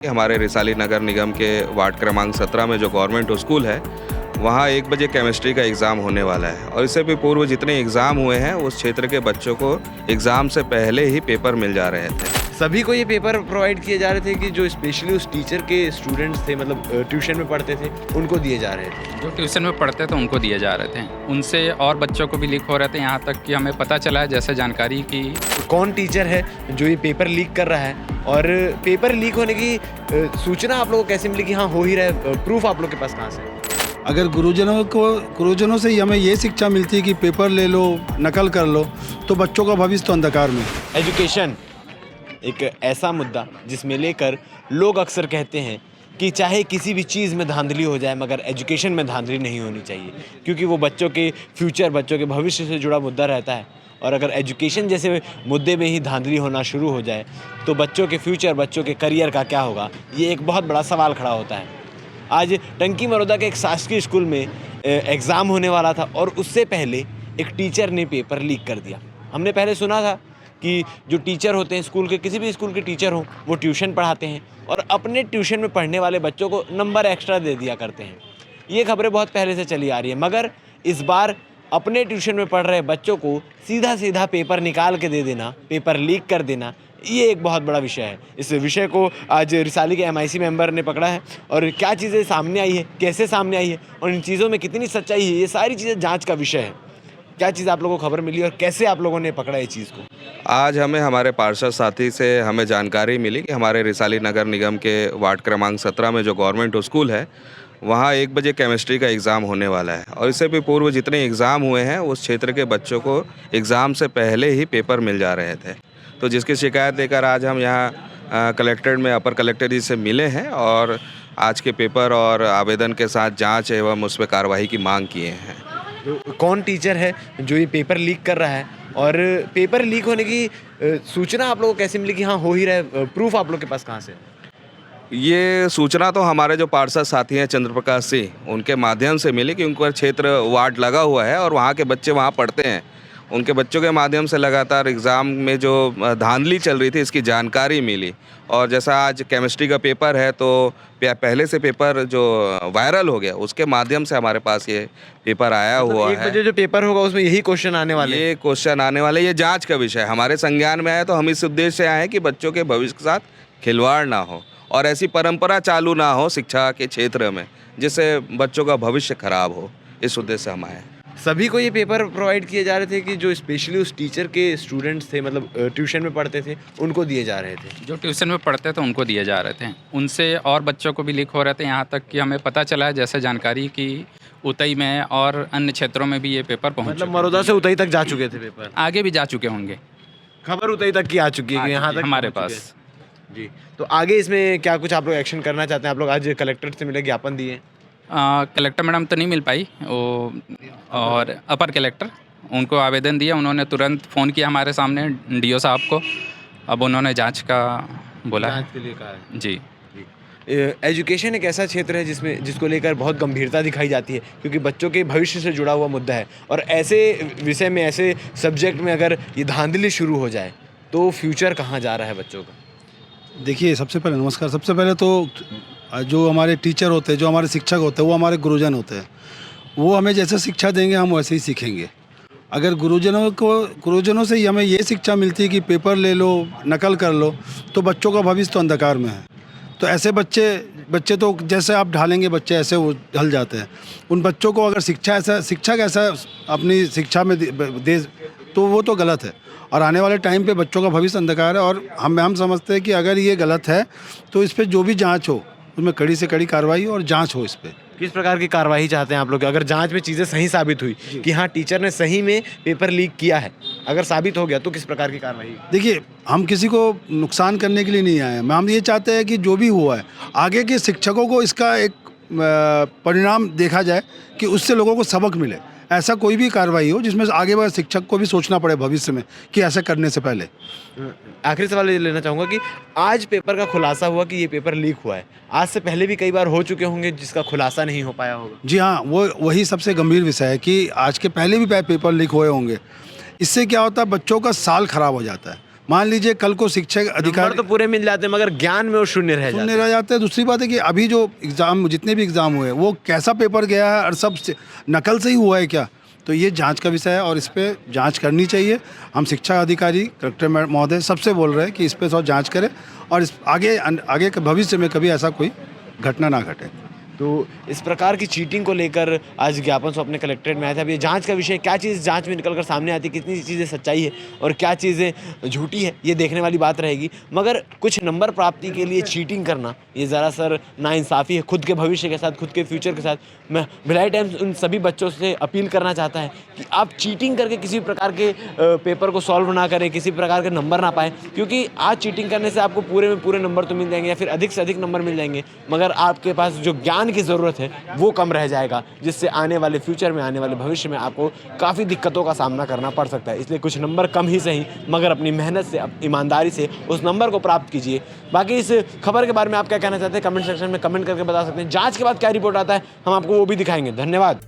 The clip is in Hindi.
हमारे रिसाली नगर निगम के वार्ड क्रमांक 17 में जो गवर्नमेंट स्कूल है, वहाँ 1 बजे केमिस्ट्री का एग्ज़ाम होने वाला है और इससे भी पूर्व जितने एग्ज़ाम हुए हैं, उस क्षेत्र के बच्चों को एग्ज़ाम से पहले ही पेपर मिल जा रहे थे। सभी को ये पेपर प्रोवाइड किए जा रहे थे कि जो स्पेशली उस टीचर के स्टूडेंट्स थे, मतलब ट्यूशन में पढ़ते थे, उनको दिए जा रहे थे। जो ट्यूशन में पढ़ते थे उनको दिए जा रहे थे, उनसे और बच्चों को भी लीक हो रहे थे। यहाँ तक कि हमें पता चला है, जैसे जानकारी की कौन टीचर है जो ये पेपर लीक कर रहा है और पेपर लीक होने की सूचना आप लोगों को कैसे मिली कि हाँ हो ही रहा है? प्रूफ आप लोग के पास कहाँ से है? अगर गुरुजनों से ही हमें ये शिक्षा मिलती है कि पेपर ले लो, नकल कर लो, तो बच्चों का भविष्य तो अंधकार में। एजुकेशन एक ऐसा मुद्दा जिसमें लेकर लोग अक्सर कहते हैं कि चाहे किसी भी चीज़ में धांधली हो जाए, मगर एजुकेशन में धांधली नहीं होनी चाहिए, क्योंकि वो बच्चों के फ्यूचर, बच्चों के भविष्य से जुड़ा मुद्दा रहता है। और अगर एजुकेशन जैसे मुद्दे में ही धांधली होना शुरू हो जाए तो बच्चों के फ्यूचर, बच्चों के करियर का क्या होगा, ये एक बहुत बड़ा सवाल खड़ा होता है। आज टंकी मरोदा के एक शासकीय स्कूल में एग्ज़ाम होने वाला था और उससे पहले एक टीचर ने पेपर लीक कर दिया। हमने पहले सुना था कि जो टीचर होते हैं स्कूल के, किसी भी स्कूल के टीचर हों, वो ट्यूशन पढ़ाते हैं और अपने ट्यूशन में पढ़ने वाले बच्चों को नंबर एक्स्ट्रा दे दिया करते हैं। ये खबरें बहुत पहले से चली आ रही है, मगर इस बार अपने ट्यूशन में पढ़ रहे बच्चों को सीधा सीधा पेपर निकाल के दे देना, पेपर लीक कर देना, ये एक बहुत बड़ा विषय है। इस विषय को आज रिसाली के MIC मेंबर ने पकड़ा है और क्या चीज़ें सामने आई है, कैसे सामने आई है और इन चीज़ों में कितनी सच्चाई है, ये सारी चीज़ें जांच का विषय है। क्या चीज़ आप लोगों को खबर मिली और कैसे आप लोगों ने पकड़ा ये चीज़ को? आज हमारे पार्षद साथी से हमें जानकारी मिली कि हमारे रिसाली नगर निगम के वार्ड क्रमांक 17 में जो गवर्नमेंट स्कूल है, वहाँ 1 बजे केमिस्ट्री का एग्ज़ाम होने वाला है और इससे भी पूर्व जितने एग्ज़ाम हुए हैं, उस क्षेत्र के बच्चों को एग्ज़ाम से पहले ही पेपर मिल जा रहे थे। तो जिसकी शिकायत लेकर आज हम यहाँ कलेक्ट्रेट में अपर कलेक्टर जी से मिले हैं और आज के पेपर और आवेदन के साथ जांच एवं उस पर कार्रवाई की मांग किए हैं। तो कौन टीचर है जो ये पेपर लीक कर रहा है और पेपर लीक होने की सूचना आप लोगों को कैसे मिली कि हाँ हो ही रहा है? प्रूफ आप लोग के पास कहाँ से है? ये सूचना तो हमारे जो पार्षद साथी हैं चंद्रप्रकाश सिंह, उनके माध्यम से मिली कि उनका क्षेत्र वार्ड लगा हुआ है और वहाँ के बच्चे वहाँ पढ़ते हैं। उनके बच्चों के माध्यम से लगातार एग्ज़ाम में जो धांधली चल रही थी, इसकी जानकारी मिली और जैसा आज केमिस्ट्री का पेपर है, तो पहले से पेपर जो वायरल हो गया, उसके माध्यम से हमारे पास ये पेपर आया हुआ है। 1 बजे जो पेपर होगा उसमें यही क्वेश्चन आने वाले हैं। ये क्वेश्चन आने वाले, ये जांच का विषय हमारे संज्ञान में आया, तो हम इस उद्देश्य से आए हैं कि बच्चों के भविष्य के साथ खिलवाड़ ना हो और ऐसी परंपरा चालू ना हो शिक्षा के क्षेत्र में, जिससे बच्चों का भविष्य खराब हो। इस उद्देश्य से हम आए हैं। सभी को ये पेपर प्रोवाइड किए जा रहे थे कि जो स्पेशली उस टीचर के स्टूडेंट्स थे, मतलब ट्यूशन में पढ़ते थे, उनको दिए जा रहे थे। जो ट्यूशन में पढ़ते थे उनको दिए जा रहे थे, उनसे और बच्चों को भी लीक हो रहे थे। यहाँ तक कि हमें पता चला है, जैसे जानकारी की उतई में और अन्य क्षेत्रों में भी ये पेपर पहुँच मतलब मरोदा से उतई तक जा चुके थे पेपर, आगे भी जा चुके होंगे। खबर उतई तक की आ चुकी है कि यहाँ तक हमारे पहुँच चुके पास। हैं। जी, तो आगे इसमें क्या कुछ आप लोग एक्शन करना चाहते हैं? आप लोग आज कलेक्टर से मिले, ज्ञापन दिए? कलेक्टर मैडम तो नहीं मिल पाई, वो और अपर कलेक्टर, उनको आवेदन दिया, उन्होंने तुरंत फ़ोन किया हमारे सामने DO साहब को। अब उन्होंने जांच का बोला है। जांच के लिए कहा है। जी। एजुकेशन एक ऐसा क्षेत्र है जिसको लेकर बहुत गंभीरता दिखाई जाती है, क्योंकि बच्चों के भविष्य से जुड़ा हुआ मुद्दा है और ऐसे विषय में, ऐसे सब्जेक्ट में अगर ये धांधली शुरू हो जाए तो फ्यूचर कहाँ जा रहा है बच्चों का? देखिए, सबसे पहले नमस्कार। सबसे पहले तो जो हमारे टीचर होते हैं, जो हमारे शिक्षक होते हैं, वो हमारे गुरुजन होते हैं। वो हमें जैसे शिक्षा देंगे, हम वैसे ही सीखेंगे। अगर गुरुजनों से ही हमें ये शिक्षा मिलती है कि पेपर ले लो, नकल कर लो, तो बच्चों का भविष्य तो अंधकार में है। तो ऐसे बच्चे तो जैसे आप ढालेंगे, बच्चे ऐसे वो ढल जाते हैं। उन बच्चों को अगर शिक्षक ऐसा अपनी शिक्षा में दे तो वो तो गलत है और आने वाले टाइम पे बच्चों का भविष्य अंधकार है। और हम समझते हैं कि अगर ये गलत है तो इस पर जो भी जांच हो, उसमें कड़ी से कड़ी कार्रवाई और जांच हो। इस पर किस प्रकार की कार्रवाई चाहते हैं आप लोग? अगर जांच में चीज़ें सही साबित हुई कि हाँ टीचर ने सही में पेपर लीक किया है, अगर साबित हो गया तो किस प्रकार की कार्रवाई? देखिए, हम किसी को नुकसान करने के लिए नहीं आए हैं। हम ये चाहते हैं कि जो भी हुआ है, आगे के शिक्षकों को इसका एक परिणाम देखा जाए कि उससे लोगों को सबक मिले। ऐसा कोई भी कार्रवाई हो जिसमें आगे वाले शिक्षक को भी सोचना पड़े भविष्य में कि ऐसा करने से पहले। आखिरी सवाल ये लेना चाहूँगा कि आज पेपर का खुलासा हुआ कि ये पेपर लीक हुआ है। आज से पहले भी कई बार हो चुके होंगे जिसका खुलासा नहीं हो पाया होगा। जी हाँ, वही सबसे गंभीर विषय है कि आज के पहले भी पेपर लीक हुए होंगे। इससे क्या होता है, बच्चों का साल खराब हो जाता है। मान लीजिए कल को शिक्षक नंबर अधिकारी तो पूरे मिल जाते हैं मगर ज्ञान में वो शून्य रह जाते सुनने हैं। रह जाते हैं। दूसरी बात है कि अभी जो एग्ज़ाम जितने भी एग्ज़ाम हुए वो कैसा पेपर गया है और सब नकल से ही हुआ है क्या, तो ये जांच का विषय है और इस पे जांच करनी चाहिए। हम शिक्षा अधिकारी कलेक्टर महोदय सबसे बोल रहे हैं कि इस पे थोड़ा जांच करें और इस आगे के भविष्य में कभी ऐसा कोई घटना ना घटे। तो इस प्रकार की चीटिंग को लेकर आज ज्ञापन सौंपने कलेक्ट्रेट में आया था। अब ये जांच का विषय, क्या चीज़ जांच में निकल कर सामने आती है, कितनी चीज़ें सच्चाई है और क्या चीज़ें झूठी है, ये देखने वाली बात रहेगी। मगर कुछ नंबर प्राप्ति के लिए चीटिंग करना ये ज़रा सर नाइंसाफ़ी है खुद के भविष्य के साथ, खुद के फ्यूचर के साथ। मैं भिलाई टाइम्स उन सभी बच्चों से अपील करना चाहता है कि आप चीटिंग करके किसी प्रकार के पेपर को सॉल्व ना करें, किसी प्रकार के नंबर ना पाएँ, क्योंकि आज चीटिंग करने से आपको पूरे में पूरे नंबर तो मिल जाएंगे या फिर अधिक से अधिक नंबर मिल जाएंगे, मगर आपके पास जो ज्ञान की ज़रूरत है वो कम रह जाएगा, जिससे आने वाले फ्यूचर में, आने वाले भविष्य में आपको काफ़ी दिक्कतों का सामना करना पड़ सकता है। इसलिए कुछ नंबर कम ही सही मगर अपनी मेहनत से, ईमानदारी से उस नंबर को प्राप्त कीजिए। बाकी इस खबर के बारे में आप क्या कहना चाहते हैं कमेंट सेक्शन में कमेंट करके बता सकते हैं। जांच के बाद क्या रिपोर्ट आता है हम आपको वो भी दिखाएंगे। धन्यवाद।